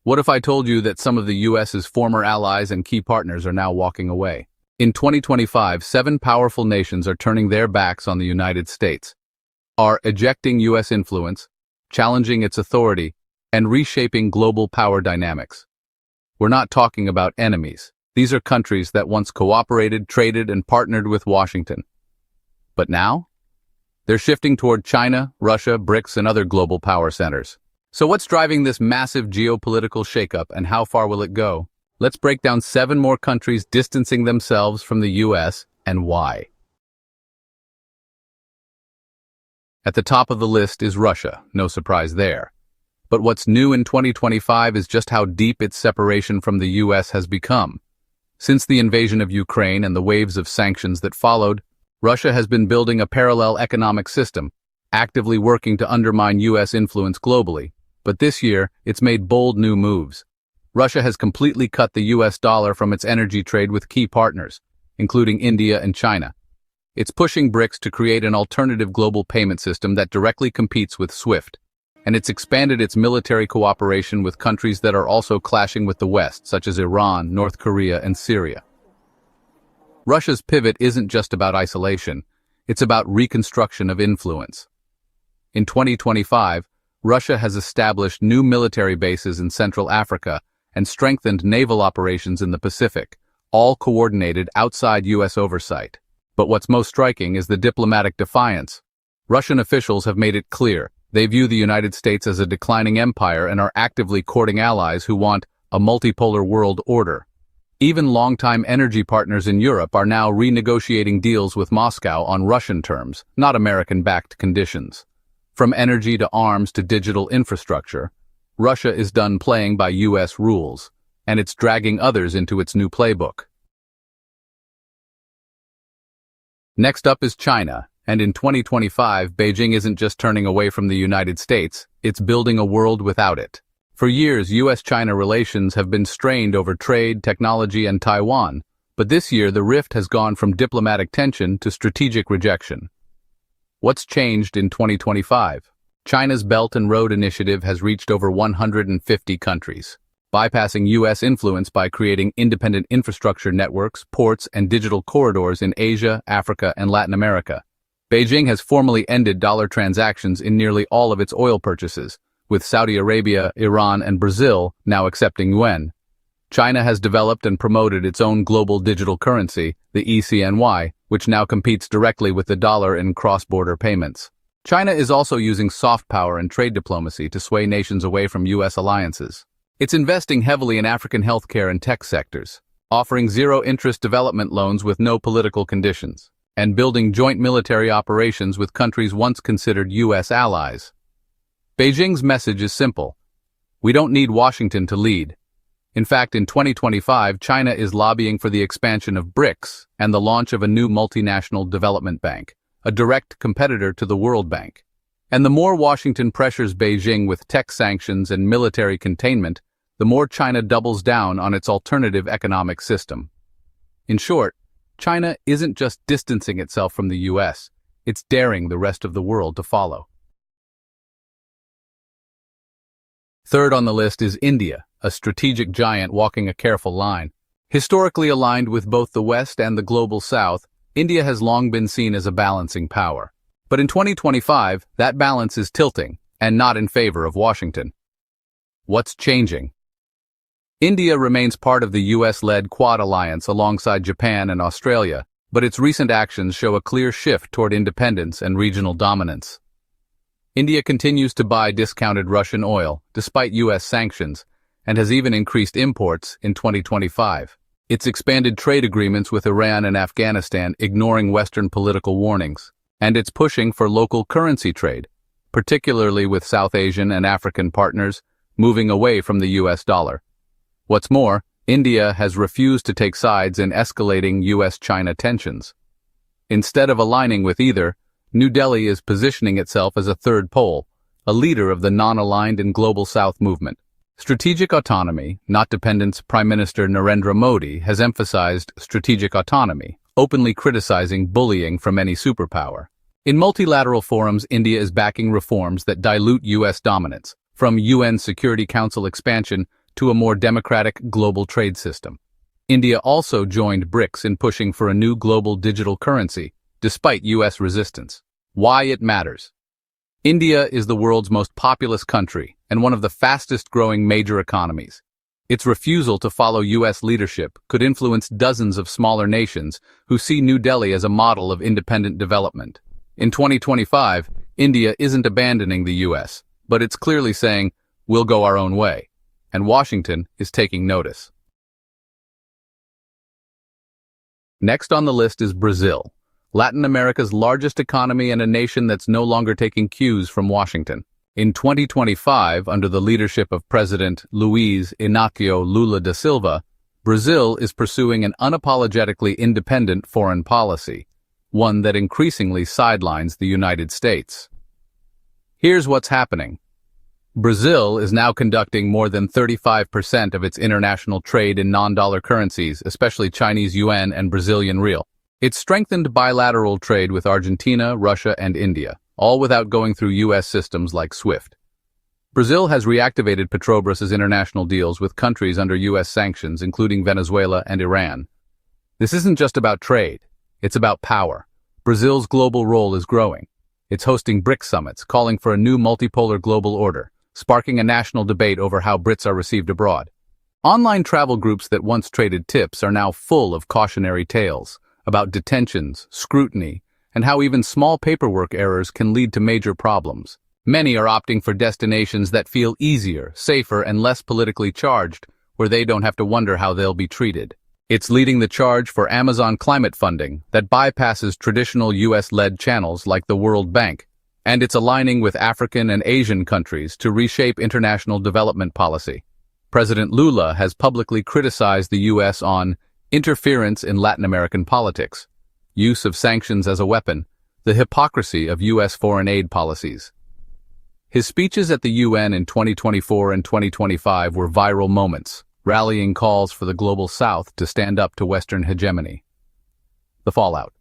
What if I told you that some of the U.S.'s former allies and key partners are now walking away? In 2025, 7 powerful nations are turning their backs on the United States, are ejecting U.S. influence, challenging its authority, and reshaping global power dynamics. We're not talking about enemies. These are countries that once cooperated, traded, and partnered with Washington. But now? They're shifting toward China, Russia, BRICS, and other global power centers. So what's driving this massive geopolitical shakeup, and how far will it go? Let's break down 7 more countries distancing themselves from the U.S. and why. At the top of the list is Russia, no surprise there. But what's new in 2025 is just how deep its separation from the U.S. has become. Since the invasion of Ukraine and the waves of sanctions that followed, Russia has been building a parallel economic system, actively working to undermine U.S. influence globally. But this year, it's made bold new moves. Russia has completely cut the U.S. dollar from its energy trade with key partners, including India and China. It's pushing BRICS to create an alternative global payment system that directly competes with SWIFT. And it's expanded its military cooperation with countries that are also clashing with the West, such as Iran, North Korea, and Syria. Russia's pivot isn't just about isolation, it's about reconstruction of influence. In 2025, Russia has established new military bases in Central Africa and strengthened naval operations in the Pacific, all coordinated outside U.S. oversight. But what's most striking is the diplomatic defiance. Russian officials have made it clear they view the United States as a declining empire and are actively courting allies who want a multipolar world order. Even longtime energy partners in Europe are now renegotiating deals with Moscow on Russian terms, not American-backed conditions. From energy to arms to digital infrastructure, Russia is done playing by U.S. rules, and it's dragging others into its new playbook. Next up is China, and in 2025, Beijing isn't just turning away from the United States, it's building a world without it. For years, U.S.-China relations have been strained over trade, technology, and Taiwan, but this year the rift has gone from diplomatic tension to strategic rejection. What's changed in 2025? China's Belt and Road Initiative has reached over 150 countries, bypassing U.S. influence by creating independent infrastructure networks, ports, and digital corridors in Asia, Africa, and Latin America. Beijing has formally ended dollar transactions in nearly all of its oil purchases, with Saudi Arabia, Iran, and Brazil now accepting yuan. China has developed and promoted its own global digital currency, the ECNY, which now competes directly with the dollar in cross-border payments. China is also using soft power and trade diplomacy to sway nations away from U.S. alliances. It's investing heavily in African healthcare and tech sectors, offering zero-interest development loans with no political conditions, and building joint military operations with countries once considered U.S. allies. Beijing's message is simple. We don't need Washington to lead. In fact, in 2025, China is lobbying for the expansion of BRICS and the launch of a new multinational development bank, a direct competitor to the World Bank. And the more Washington pressures Beijing with tech sanctions and military containment, the more China doubles down on its alternative economic system. In short, China isn't just distancing itself from the U.S., it's daring the rest of the world to follow. Third on the list is India, a strategic giant walking a careful line. Historically aligned with both the West and the global South, India has long been seen as a balancing power. But in 2025, that balance is tilting, and not in favor of Washington. What's changing? India remains part of the U.S.-led Quad alliance alongside Japan and Australia, but its recent actions show a clear shift toward independence and regional dominance. India continues to buy discounted Russian oil, despite U.S. sanctions, and has even increased imports in 2025. It's expanded trade agreements with Iran and Afghanistan, ignoring Western political warnings. And it's pushing for local currency trade, particularly with South Asian and African partners, moving away from the U.S. dollar. What's more, India has refused to take sides in escalating U.S.-China tensions. Instead of aligning with either, New Delhi is positioning itself as a third pole, a leader of the non-aligned and global South movement. Strategic autonomy, not dependence. Prime Minister Narendra Modi has emphasized strategic autonomy, openly criticizing bullying from any superpower. In multilateral forums, India is backing reforms that dilute U.S. dominance, from UN Security Council expansion to a more democratic global trade system. India also joined BRICS in pushing for a new global digital currency, despite U.S. resistance. Why it matters. India is the world's most populous country and one of the fastest-growing major economies. Its refusal to follow U.S. leadership could influence dozens of smaller nations who see New Delhi as a model of independent development. In 2025, India isn't abandoning the U.S., but it's clearly saying, we'll go our own way, and Washington is taking notice. Next on the list is Brazil, Latin America's largest economy and a nation that's no longer taking cues from Washington. In 2025, under the leadership of President Luiz Inácio Lula da Silva, Brazil is pursuing an unapologetically independent foreign policy, one that increasingly sidelines the United States. Here's what's happening. Brazil is now conducting more than 35% of its international trade in non-dollar currencies, especially Chinese yuan and Brazilian real. It's strengthened bilateral trade with Argentina, Russia, and India, all without going through U.S. systems like SWIFT. Brazil has reactivated Petrobras's international deals with countries under U.S. sanctions, including Venezuela and Iran. This isn't just about trade, it's about power. Brazil's global role is growing. It's hosting BRICS summits, calling for a new multipolar global order, sparking a national debate over how Brits are received abroad. Online travel groups that once traded tips are now full of cautionary tales about detentions, scrutiny, and how even small paperwork errors can lead to major problems. Many are opting for destinations that feel easier, safer, and less politically charged, where they don't have to wonder how they'll be treated. It's leading the charge for Amazon climate funding that bypasses traditional U.S.-led channels like the World Bank, and it's aligning with African and Asian countries to reshape international development policy. President Lula has publicly criticized the U.S. on interference in Latin American politics, use of sanctions as a weapon, the hypocrisy of U.S. foreign aid policies. His speeches at the UN in 2024 and 2025 were viral moments, rallying calls for the global South to stand up to Western hegemony. The fallout.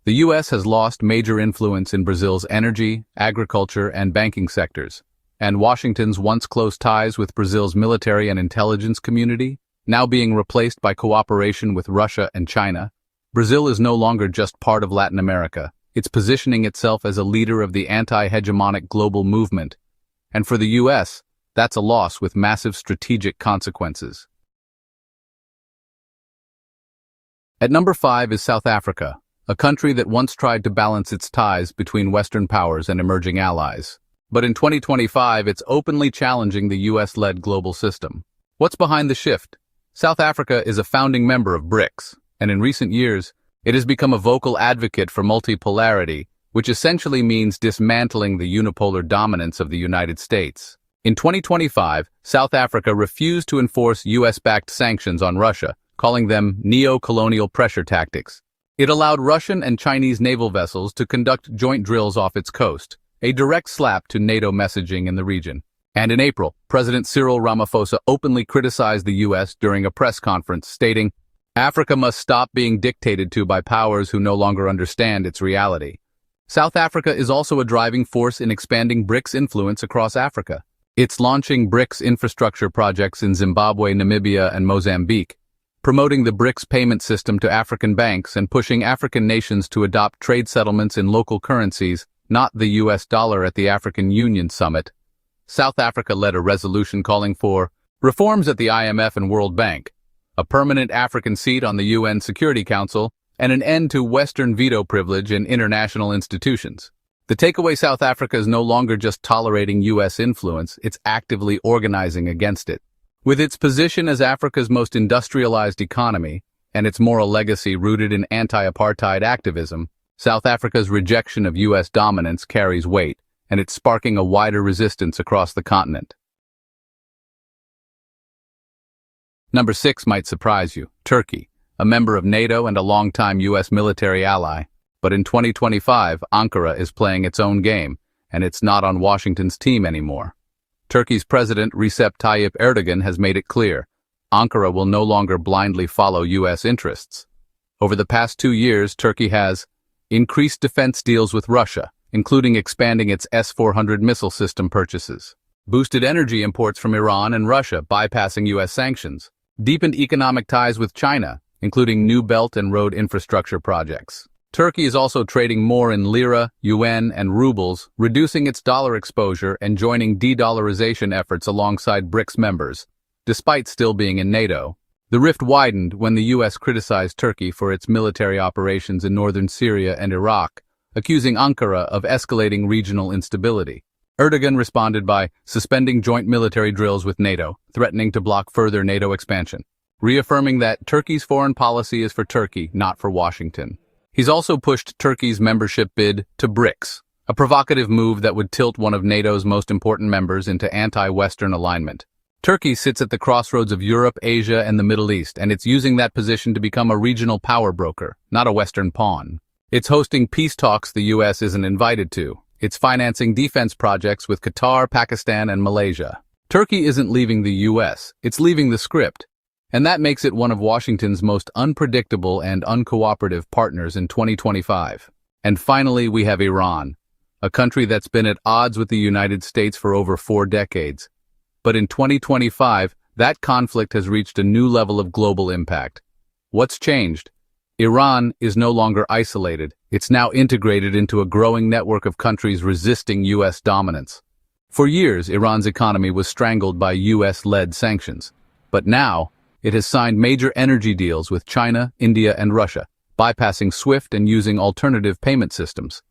The U.S. has lost major influence in Brazil's energy, agriculture, and banking sectors, and Washington's once close ties with Brazil's military and intelligence community, now being replaced by cooperation with Russia and China. Brazil is no longer just part of Latin America. It's positioning itself as a leader of the anti-hegemonic global movement. And for the U.S., that's a loss with massive strategic consequences. At number 5 is South Africa, a country that once tried to balance its ties between Western powers and emerging allies. But in 2025, it's openly challenging the U.S.-led global system. What's behind the shift? South Africa is a founding member of BRICS, and in recent years, it has become a vocal advocate for multipolarity, which essentially means dismantling the unipolar dominance of the United States. In 2025, South Africa refused to enforce U.S.-backed sanctions on Russia, calling them neo-colonial pressure tactics. It allowed Russian and Chinese naval vessels to conduct joint drills off its coast, a direct slap to NATO messaging in the region. And in April, President Cyril Ramaphosa openly criticized the U.S. during a press conference, stating, "Africa must stop being dictated to by powers who no longer understand its reality." South Africa is also a driving force in expanding BRICS influence across Africa. It's launching BRICS infrastructure projects in Zimbabwe, Namibia, and Mozambique, promoting the BRICS payment system to African banks and pushing African nations to adopt trade settlements in local currencies, not the U.S. dollar at the African Union Summit. South Africa led a resolution calling for reforms at the IMF and World Bank, a permanent African seat on the UN Security Council, and an end to Western veto privilege in international institutions. The takeaway: South Africa is no longer just tolerating U.S. influence, it's actively organizing against it. With its position as Africa's most industrialized economy, and its moral legacy rooted in anti-apartheid activism, South Africa's rejection of U.S. dominance carries weight, and it's sparking a wider resistance across the continent. Number 6 might surprise you: Turkey, a member of NATO and a longtime U.S. military ally. But in 2025, Ankara is playing its own game, and it's not on Washington's team anymore. Turkey's President Recep Tayyip Erdogan has made it clear: Ankara will no longer blindly follow U.S. interests. Over the past 2 years, Turkey has increased defense deals with Russia, including expanding its S-400 missile system purchases, boosted energy imports from Iran and Russia, bypassing U.S. sanctions, deepened economic ties with China, including new belt and road infrastructure projects. Turkey is also trading more in lira, yuan, and rubles, reducing its dollar exposure and joining de-dollarization efforts alongside BRICS members, despite still being in NATO. The rift widened when the U.S. criticized Turkey for its military operations in northern Syria and Iraq, accusing Ankara of escalating regional instability. Erdogan responded by suspending joint military drills with NATO, threatening to block further NATO expansion, reaffirming that Turkey's foreign policy is for Turkey, not for Washington. He's also pushed Turkey's membership bid to BRICS, a provocative move that would tilt one of NATO's most important members into anti-Western alignment. Turkey sits at the crossroads of Europe, Asia, and the Middle East, and it's using that position to become a regional power broker, not a Western pawn. It's hosting peace talks the U.S. isn't invited to. It's financing defense projects with Qatar, Pakistan, and Malaysia. Turkey isn't leaving the U.S., it's leaving the script. And that makes it one of Washington's most unpredictable and uncooperative partners in 2025. And finally, we have Iran, a country that's been at odds with the United States for over 4 decades. But in 2025, that conflict has reached a new level of global impact. What's changed? Iran is no longer isolated. It's now integrated into a growing network of countries resisting U.S. dominance. For years, Iran's economy was strangled by U.S.-led sanctions. But now, it has signed major energy deals with China, India, and Russia, bypassing SWIFT and using alternative payment systems.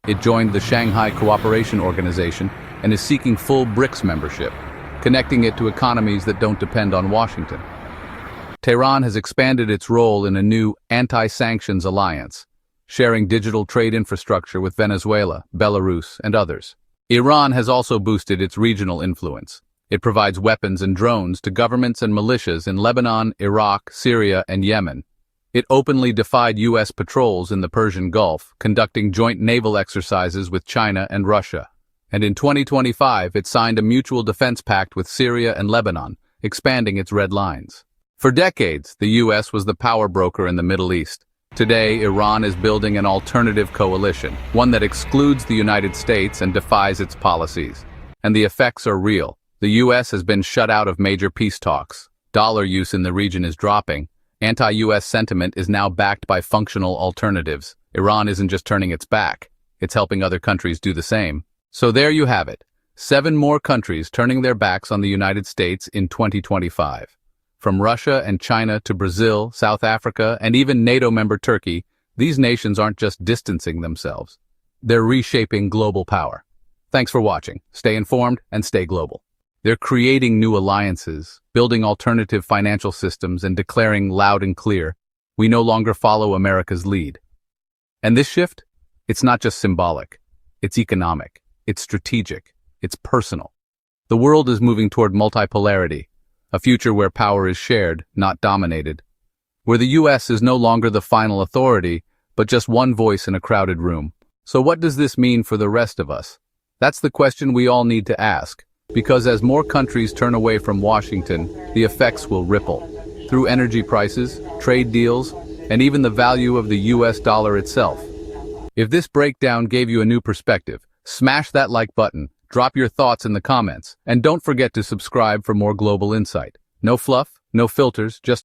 It joined the Shanghai Cooperation Organization and is seeking full BRICS membership, connecting it to economies that don't depend on Washington. Tehran has expanded its role in a new anti-sanctions alliance, sharing digital trade infrastructure with Venezuela, Belarus, and others. Iran has also boosted its regional influence. It provides weapons and drones to governments and militias in Lebanon, Iraq, Syria, and Yemen. It openly defied U.S. patrols in the Persian Gulf, conducting joint naval exercises with China and Russia. And in 2025, it signed a mutual defense pact with Syria and Lebanon, expanding its red lines. For decades, the U.S. was the power broker in the Middle East. Today, Iran is building an alternative coalition, one that excludes the United States and defies its policies. And the effects are real. The U.S. has been shut out of major peace talks. Dollar use in the region is dropping. Anti-U.S. sentiment is now backed by functional alternatives. Iran isn't just turning its back. It's helping other countries do the same. So there you have it. 7 more countries turning their backs on the United States in 2025. From Russia and China to Brazil, South Africa, and even NATO member Turkey, these nations aren't just distancing themselves. They're reshaping global power. Thanks for watching. Stay informed and stay global. They're creating new alliances, building alternative financial systems, and declaring loud and clear, we no longer follow America's lead. And this shift? It's not just symbolic. It's economic. It's strategic. It's personal. The world is moving toward multipolarity, a future where power is shared, not dominated. Where the U.S. is no longer the final authority, but just one voice in a crowded room. So what does this mean for the rest of us? That's the question we all need to ask. Because as more countries turn away from Washington, the effects will ripple through energy prices, trade deals, and even the value of the U.S. dollar itself. If this breakdown gave you a new perspective, smash that like button, drop your thoughts in the comments, and don't forget to subscribe for more global insight. No fluff, no filters, just